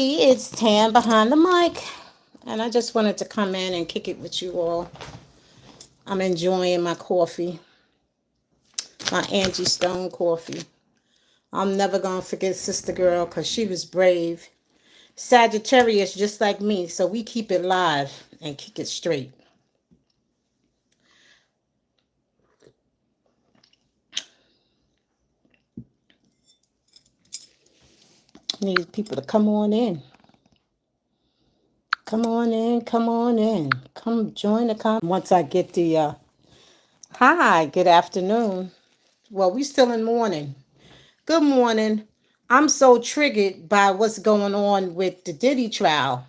It's Tam Behind the Mic, and I just wanted to come in and kick it with you all. I'm enjoying my coffee, my Angie Stone coffee. I'm never going to forget Sister Girl because she was brave. Sagittarius, just like me, so we keep it live and kick it straight. Need people to come on in. Come on in, come on in. Come join the conversation. Once I get the, hi, good afternoon. Well, we still in morning. Good morning. I'm so triggered by what's going on with the Diddy trial.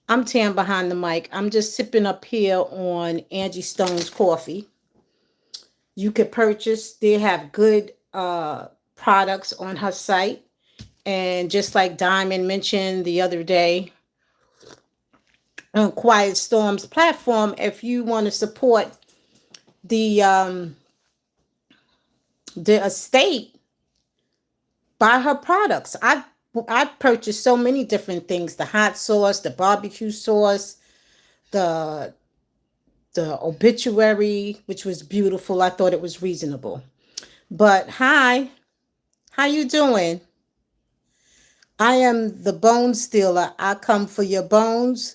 I'm Tam Behind the Mic. I'm just sipping up here on Angie Stone's coffee. You could purchase, they have good products on her site. And just like Diamond mentioned the other day on Quiet Storm's platform, if you want to support the estate, buy her products. I purchased so many different things: the hot sauce, the barbecue sauce, the obituary, which was beautiful. I thought it was reasonable. But hi, how you doing? I am the bone stealer. I come for your bones.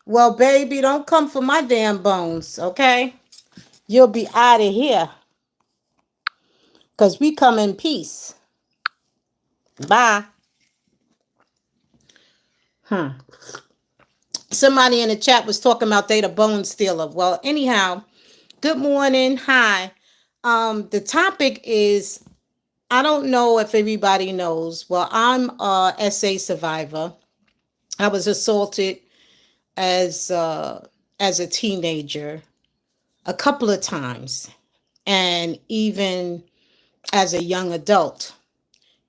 Well, baby, don't come for my damn bones, okay? You'll be out of here. Because we come in peace. Bye. Somebody in the chat was talking about they the bone stealer. Well, anyhow, good morning. Hi. The topic is, I don't know if everybody knows. Well, I'm a SA survivor. I was assaulted as a teenager a couple of times, and even as a young adult.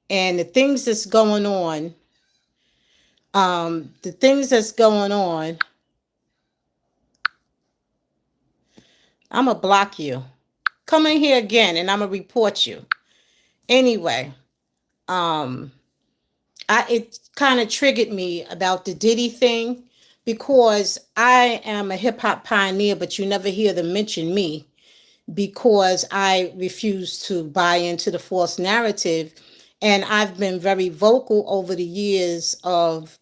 And the things that's going on, I'm gonna block you. Come in here again, and I'm gonna report you. Anyway, it kind of triggered me about the Diddy thing, because I am a hip hop pioneer, but you never hear them mention me because I refuse to buy into the false narrative. And I've been very vocal over the years of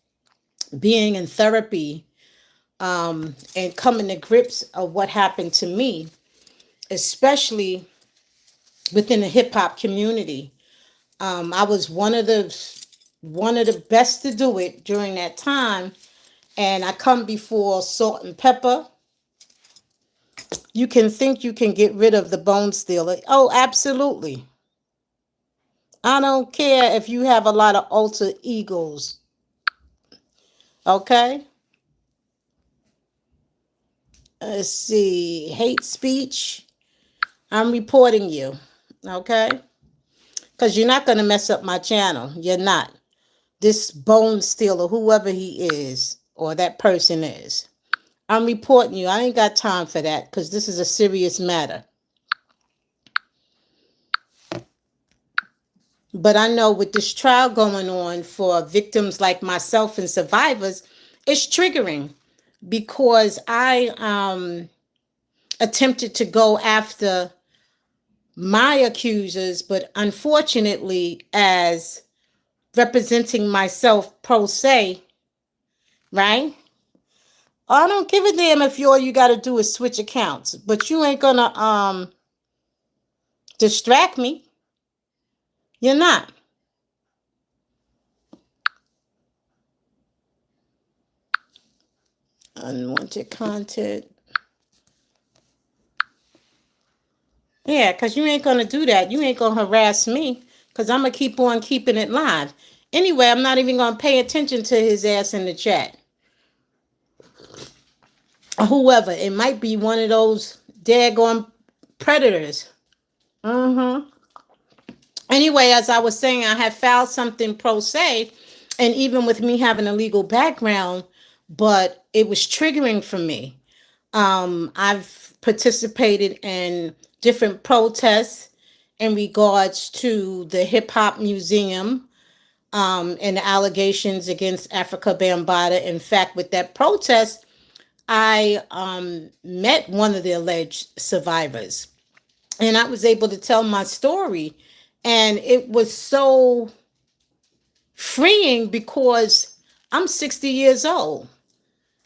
being in therapy and coming to grips of what happened to me, especially within the hip hop community. I was one of the best to do it during that time. And I come before Salt and Pepper. You can think you can get rid of the bone stealer. Oh, absolutely. I don't care if you have a lot of alter egos. Okay? Let's see. Hate speech. I'm reporting you. Okay? Because you're not going to mess up my channel. You're not. This bone stealer, whoever he is, or that person is. I'm reporting you. I ain't got time for that, because this is a serious matter. But I know with this trial going on for victims like myself and survivors, it's triggering, because I attempted to go after my accusers, but unfortunately, as representing myself pro se, right? I don't give a damn if all you got to do is switch accounts, but you ain't gonna distract me. You're not. Unwanted content. Yeah, because you ain't gonna do that. You ain't gonna harass me, because I'm gonna keep on keeping it live. Anyway, I'm not even gonna pay attention to his ass in the chat. Whoever. It might be one of those daggone predators. Anyway, as I was saying, I had filed something pro se, and even with me having a legal background, but it was triggering for me. I've participated in different protests in regards to the hip hop museum and the allegations against Africa Bambaataa. In fact, with that protest, I met one of the alleged survivors, and I was able to tell my story. And it was so freeing because I'm 60 years old.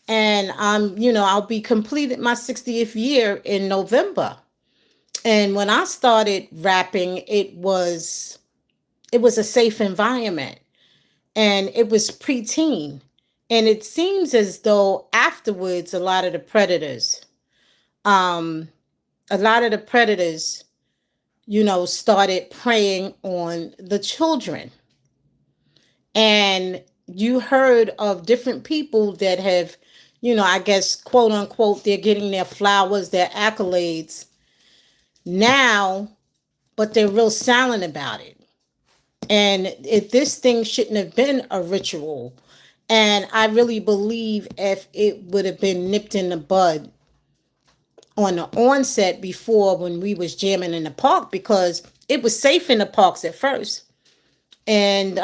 And I'll be completed my 60th year in November. And when I started rapping, it was a safe environment, and it was preteen. And it seems as though afterwards, um, a lot of the predators, started preying on the children. And you heard of different people that have, I guess, quote unquote, they're getting their flowers, their accolades now, but they're real silent about it. And this thing shouldn't have been a ritual. And I really believe if it would have been nipped in the bud on the onset before, when we was jamming in the park, because it was safe in the parks at first. And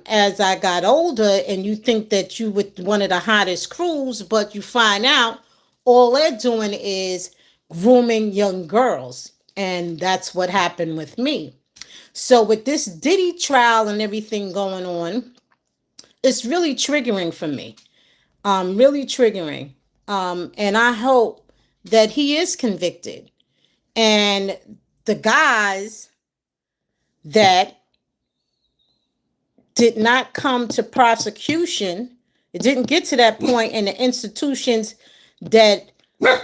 as I got older, and you think that you with one of the hottest crews, but you find out all they're doing is grooming young girls. And that's what happened with me. So with this Diddy trial and everything going on, it's really triggering for me. Really triggering. And I hope that he is convicted. And the guys that did not come to prosecution, it didn't get to that point, in the institutions that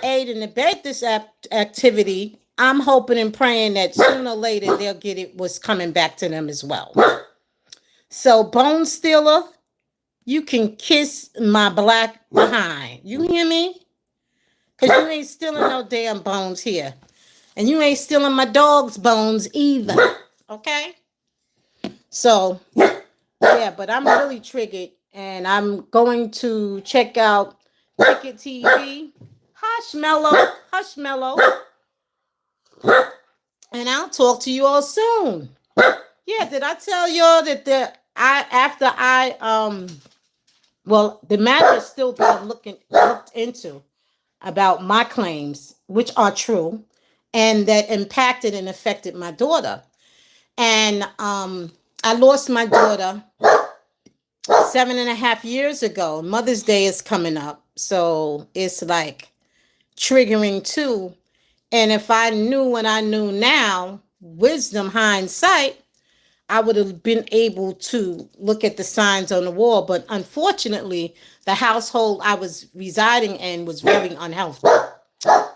aid and abet this activity, I'm hoping and praying that sooner or later they'll get it what's coming back to them as well. So, Bone Stealer, you can kiss my black behind. You hear me? Because you ain't stealing no damn bones here. And you ain't stealing my dog's bones either. Okay? So, yeah, but I'm really triggered. And I'm going to check out Ticket TV. Hush, Mellow. And I'll talk to you all soon. Yeah, did I tell y'all that the matter is still being looked into about my claims, which are true, and that impacted and affected my daughter. And I lost my daughter 7.5 years ago. Mother's Day is coming up, so it's like triggering too. And if I knew what I knew now, wisdom, hindsight, I would have been able to look at the signs on the wall. But unfortunately, the household I was residing in was very unhealthy.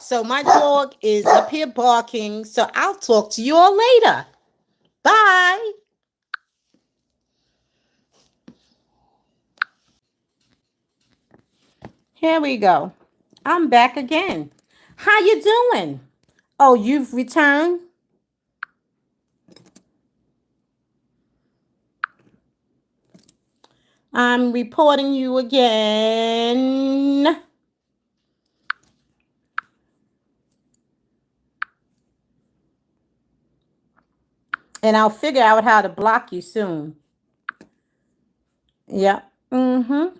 So my dog is up here barking. So I'll talk to you all later. Bye. Here we go. I'm back again. How you doing? Oh, you've returned? I'm reporting you again. And I'll figure out how to block you soon. Yeah. Mm-hmm.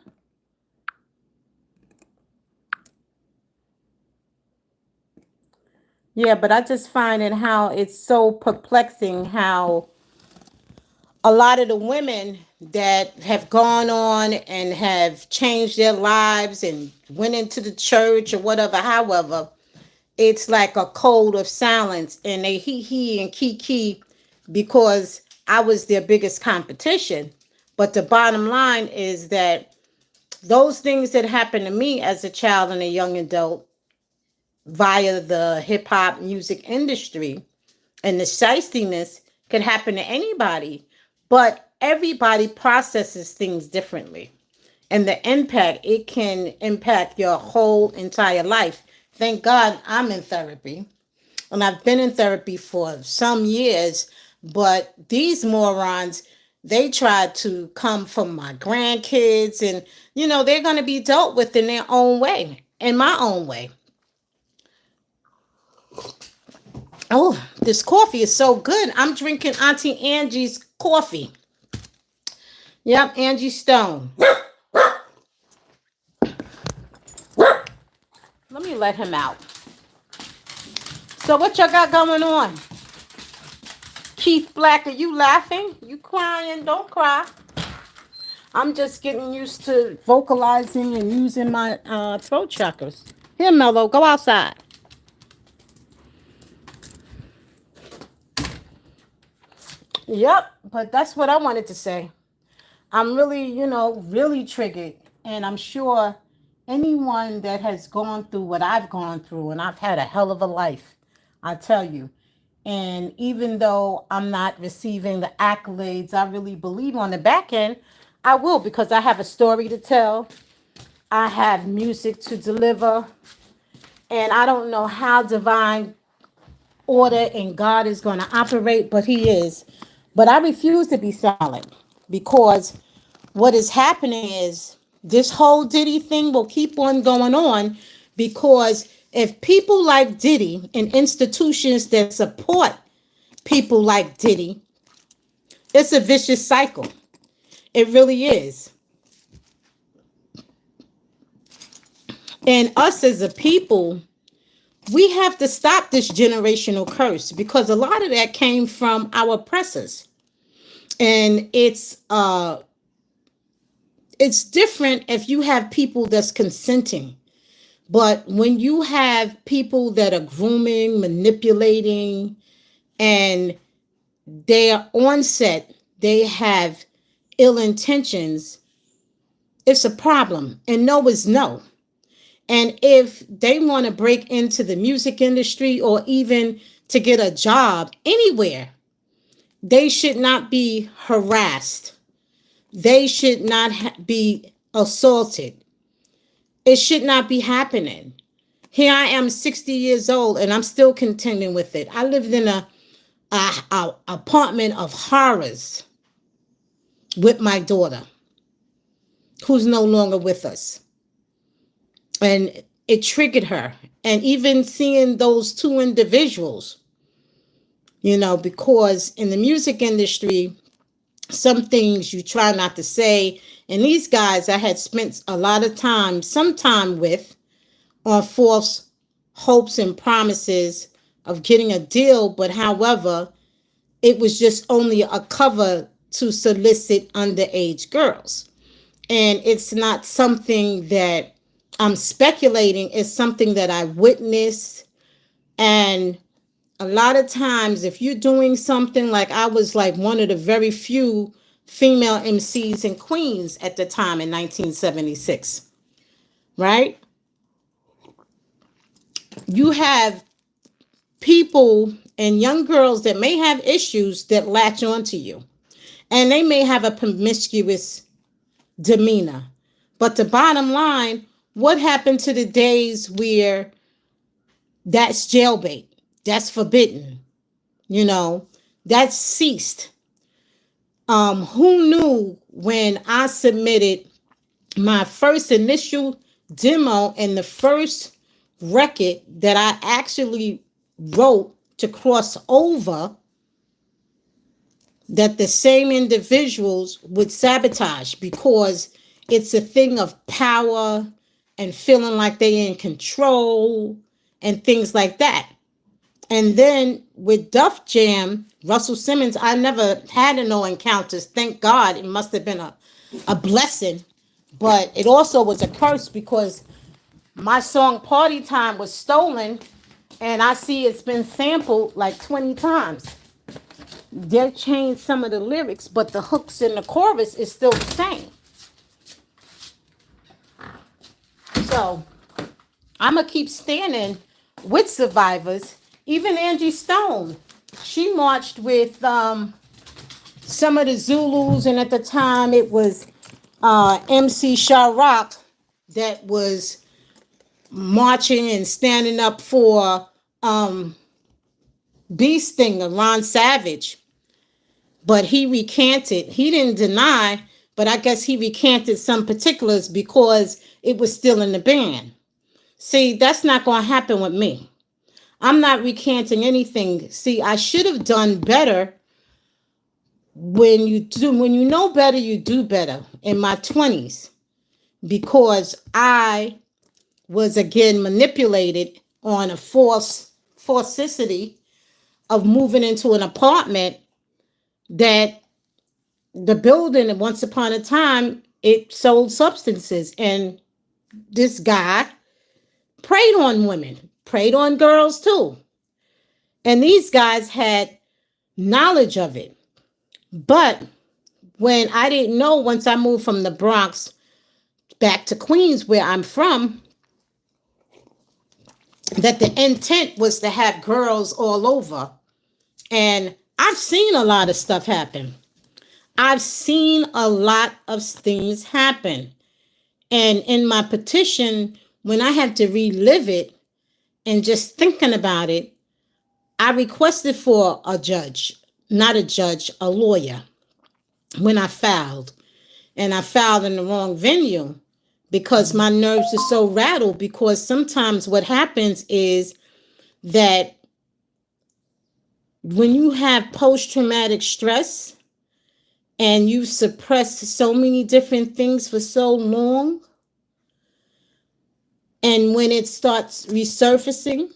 Yeah, but I just find it how it's so perplexing how a lot of the women that have gone on and have changed their lives and went into the church or whatever, however, it's like a code of silence, and they he and kiki because I was their biggest competition. But the bottom line is that those things that happened to me as a child and a young adult via the hip hop music industry and the shystiness could happen to anybody, but everybody processes things differently. And the impact, it can impact your whole entire life. Thank God I'm in therapy. And I've been in therapy for some years, but these morons, they try to come from my grandkids, and they're going to be dealt with in their own way, in my own way. Oh, this coffee is so good. I'm drinking Auntie Angie's coffee. Yep, Angie Stone. Let me let him out. So what y'all got going on? Keith Black, are you laughing? You crying? Don't cry. I'm just getting used to vocalizing and using my throat chakras. Here, Mello, go outside. Yep, but that's what I wanted to say. I'm really, really triggered. And I'm sure anyone that has gone through what I've gone through, and I've had a hell of a life, I tell you. And even though I'm not receiving the accolades I really believe on the back end, I will, because I have a story to tell. I have music to deliver. And I don't know how divine order and God is going to operate, but He is. But I refuse to be silent, because what is happening is this whole Diddy thing will keep on going on, because if people like Diddy and institutions that support people like Diddy, it's a vicious cycle. It really is. And us as a people, we have to stop this generational curse, because a lot of that came from our oppressors. And it's different if you have people that's consenting. But when you have people that are grooming, manipulating, and their onset, they have ill intentions, it's a problem. And no is no. And if they want to break into the music industry or even to get a job anywhere, they should not be harassed. They should not be assaulted. It should not be happening. Here I am, 60 years old, and I'm still contending with it. I lived in a apartment of horrors with my daughter, who's no longer with us. And it triggered her. And even seeing those two individuals, because in the music industry, some things you try not to say. And these guys I had spent a lot of time, some time with, on false hopes and promises of getting a deal. But however, it was just only a cover to solicit underage girls. And it's not something that I'm speculating. It's something that I witnessed. And a lot of times, if you're doing something, like I was like one of the very few female MCs in Queens at the time in 1976, right? You have people and young girls that may have issues that latch onto you. And they may have a promiscuous demeanor. But the bottom line, what happened to the days where that's jailbait? That's forbidden. That's ceased. Who knew when I submitted my first initial demo and the first record that I actually wrote to cross over, that the same individuals would sabotage, because it's a thing of power and feeling like they're in control and things like that. And then with Def Jam, Russell Simmons, I never had no encounters. Thank God. It must have been a blessing. But it also was a curse, because my song Party Time was stolen, and I see it's been sampled like 20 times. They changed some of the lyrics, but the hooks in the chorus is still the same. So I'm going to keep standing with survivors. Even Angie Stone, she marched with some of the Zulus, and at the time it was MC Sharrock that was marching and standing up for Bee Stinger, Ron Savage. But he recanted. He didn't deny, but I guess he recanted some particulars because it was still in the ban. See, that's not going to happen with me. I'm not recanting anything. See, I should have done better when you know better, you do better. In my 20s, because I was again manipulated on a falsity of moving into an apartment that the building once upon a time it sold substances, and this guy preyed on women, preyed on girls too. And these guys had knowledge of it. But when I didn't know, once I moved from the Bronx back to Queens, where I'm from, that the intent was to have girls all over. And I've seen a lot of stuff happen. I've seen a lot of things happen. And in my petition, when I had to relive it and just thinking about it, I requested for a judge, not a judge, a lawyer, when I filed. And I filed in the wrong venue because my nerves are so rattled, because sometimes what happens is that when you have post-traumatic stress and you suppress so many different things for so long, and when it starts resurfacing,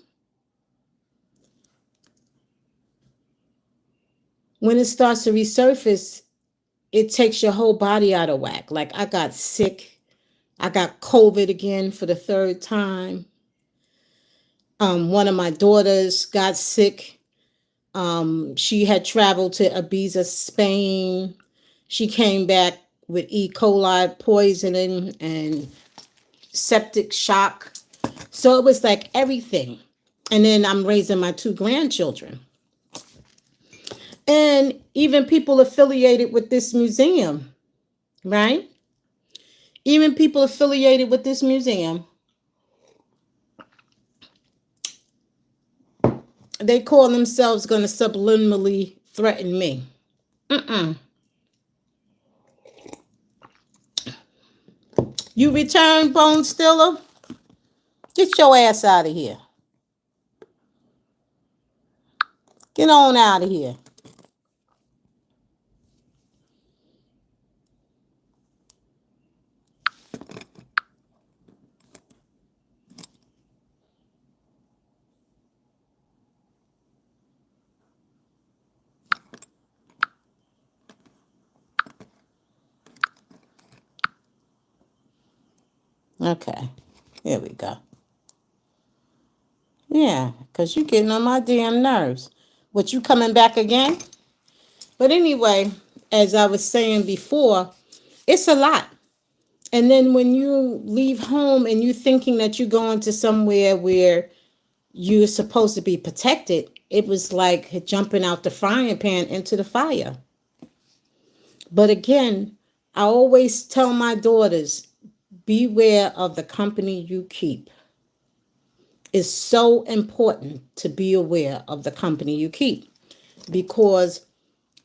when it starts to resurface, it takes your whole body out of whack. Like, I got sick. I got COVID again for the third time. One of my daughters got sick. She had traveled to Ibiza, Spain. She came back with E. coli poisoning and septic shock. So it was like everything. And then I'm raising my 2 grandchildren. And even people affiliated with this museum, right? Even people affiliated with this museum, they call themselves going to subliminally threaten me. You return, Bone Stiller? Get your ass out of here. Get on out of here. Okay, here we go. Yeah, because you're getting on my damn nerves. What, you coming back again? But anyway, as I was saying before, it's a lot. And then when you leave home and you're thinking that you're going to somewhere where you're supposed to be protected, it was like jumping out the frying pan into the fire. But again, I always tell my daughters, beware of the company you keep. It's so important to be aware of the company you keep, because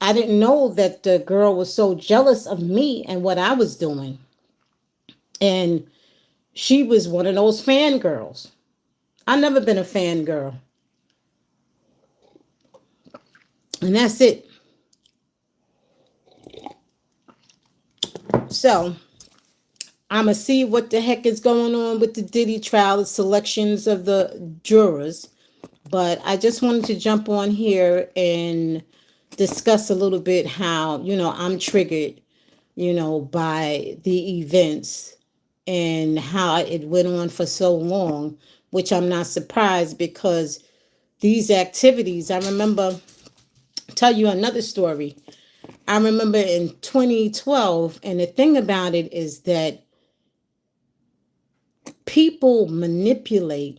I didn't know that the girl was so jealous of me and what I was doing. And she was one of those fangirls. I've never been a fangirl. And that's it. So I'm going to see what the heck is going on with the Diddy trial, the selections of the jurors. But I just wanted to jump on here and discuss a little bit how, I'm triggered, by the events and how it went on for so long, which I'm not surprised, because these activities, I remember, tell you another story. I remember in 2012, and the thing about it is that people manipulate.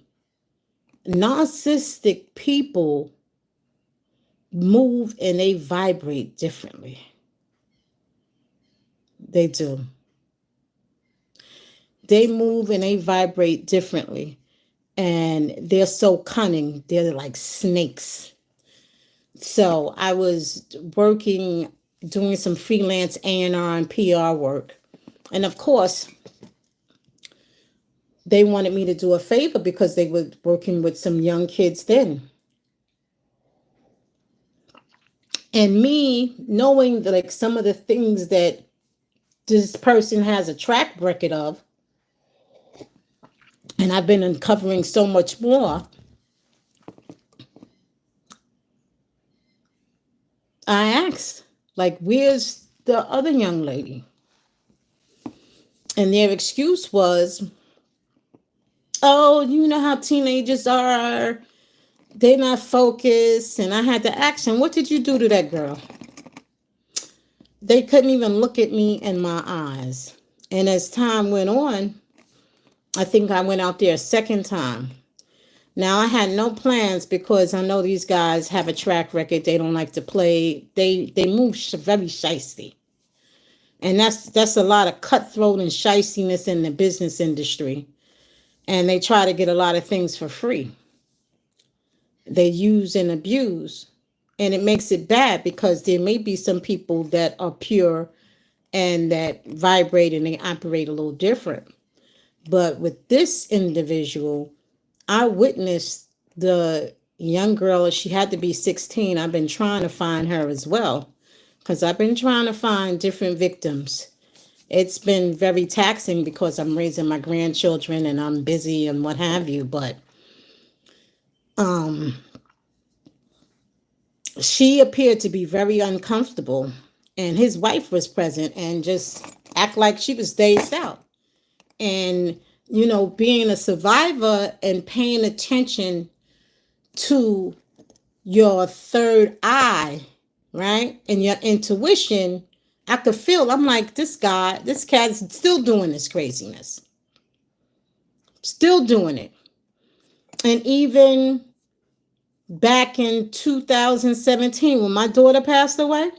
Narcissistic people move and they vibrate differently. They do. They move and they vibrate differently. And they're so cunning. They're like snakes. So I was working, doing some freelance A&R and PR work. And of course, they wanted me to do a favor because they were working with some young kids then. And me knowing that, like, some of the things that this person has a track record of, and I've been uncovering so much more, I asked, like, where's the other young lady? And their excuse was, oh, you know how teenagers are. They're not focused. And I had to ask them, what did you do to that girl? They couldn't even look at me in my eyes. And as time went on, I think I went out there a second time. Now, I had no plans because I know these guys have a track record. They don't like to play. They move very shiesty. And that's a lot of cutthroat and shiestiness in the business industry. And they try to get a lot of things for free. They use and abuse. And it makes it bad because there may be some people that are pure and that vibrate and they operate a little different. But with this individual, I witnessed the young girl. She had to be 16. I've been trying to find her as well because I've been trying to find different victims. It's been very taxing because I'm raising my grandchildren and I'm busy and what have you. But she appeared to be very uncomfortable. And his wife was present and just act like she was dazed out. And, you know, being a survivor and paying attention to your third eye, right? And your intuition, I could feel, I'm like, this cat's still doing this craziness. Still doing it. And even back in 2017, when my daughter passed away,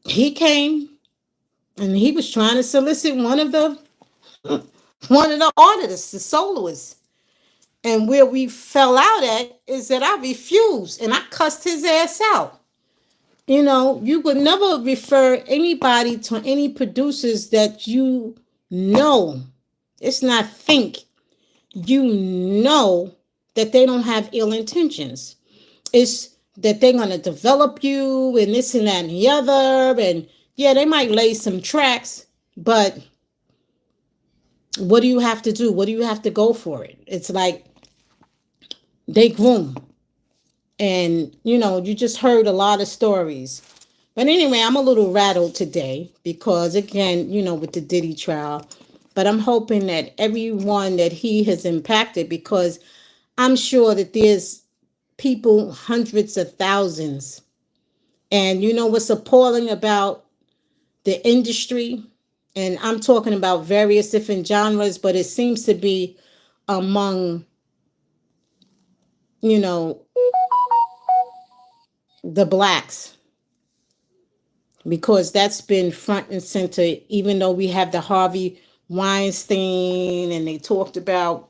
he came and he was trying to solicit one of the artists, the soloists. And where we fell out at is that I refused and I cussed his ass out. You know, you would never refer anybody to any producers that you know. It's not think. You know that they don't have ill intentions. It's that they're going to develop you and this and that and the other. And yeah, they might lay some tracks, but what do you have to do? What do you have to go for it? It's like they groom. And, you know, you just heard a lot of stories. But anyway, I'm a little rattled today because, again, you know, with the Diddy trial. But I'm hoping that everyone that he has impacted, because I'm sure that there's people, hundreds of thousands. And you know what's appalling about the industry? And I'm talking about various different genres, but it seems to be among, you know, the blacks, because that's been front and center, even though we have the Harvey Weinstein and they talked about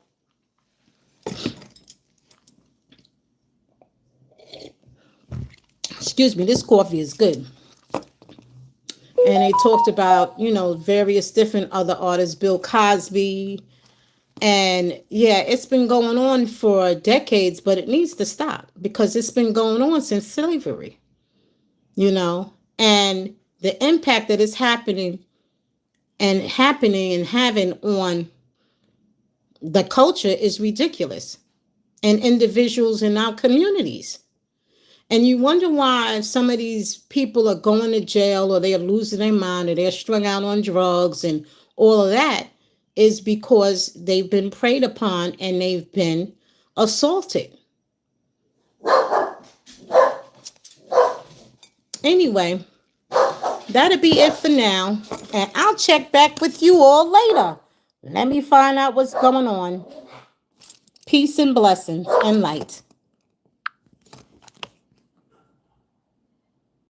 excuse me, this coffee is good. And they talked about, you know, various different other artists, Bill Cosby. And yeah, it's been going on for decades, but it needs to stop because it's been going on since slavery, you know, and the impact that is happening and having on the culture is ridiculous, and individuals in our communities. And you wonder why some of these people are going to jail or they're losing their mind or they're strung out on drugs and all of that is because they've been preyed upon and they've been assaulted. Anyway, that'll be it for now. And I'll check back with you all later. Let me find out what's going on. Peace and blessings and light.